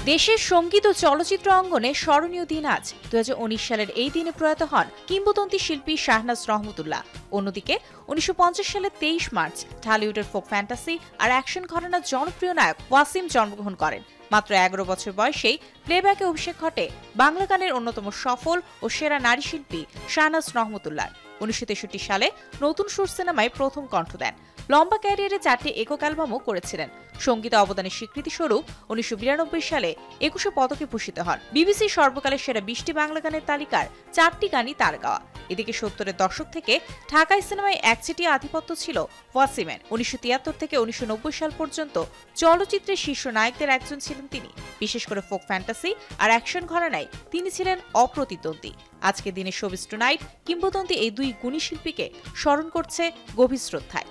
দেশের সঙ্গীত ও চলচ্চিত্র অঙ্গনে স্মরণীয় দিন আজ। 2019 সালের এই দিনে প্রয়াত হন কিংবদন্তি শিল্পী শাহনাজ রহমতুল্লাহ। অন্যদিকে 1950 সালের 23 মার্চ ঢালিউডের ফোক ফ্যান্টাসি আর অ্যাকশন ঘরানার জনপ্রিয় নায়ক ওয়াসিম জন্মগ্রহণ করেন। মাত্র 11 বছর বয়সেই প্লেব্যাকে অভিষেক ঘটে বাংলা গানের অন্যতম সফল ও সেরা নারী শিল্পী শাহনাজ রহমতুল্লাহ। 1963 সালে নতুন সুর সিনেমায় প্রথম কণ্ঠ দেন। লম্বা ক্যারিয়ারে 4টি একক অ্যালবামও করেছিলেন। সঙ্গীত অবদানের স্বীকৃতিস্বরূপ 1992 সালে 21 পদকে ভূষিত হন। বিবিসি সর্বকালের সেরা 20টি বাংলা গানের তালিকার 4টি গানই তার গাওয়া। এদিকে 70-এর দশক থেকে ঢাকাই সিনেমায় একচেটিয়া আধিপত্য ছিল ওয়াসিমের। 1973 থেকে 1990 সাল পর্যন্ত চলচ্চিত্রের শীর্ষ নায়কদের একজন ছিলেন তিনি। বিশেষ করে ফোক ফ্যান্টাসি আর অ্যাকশন ঘরানায় তিনি ছিলেন অপ্রতিদ্বন্দ্বী। আজকের দিনে শোবিজ টুনাইট কিংবদন্তি এই দুই গুণী শিল্পীকে স্মরণ করছে গভীর শ্রদ্ধায়।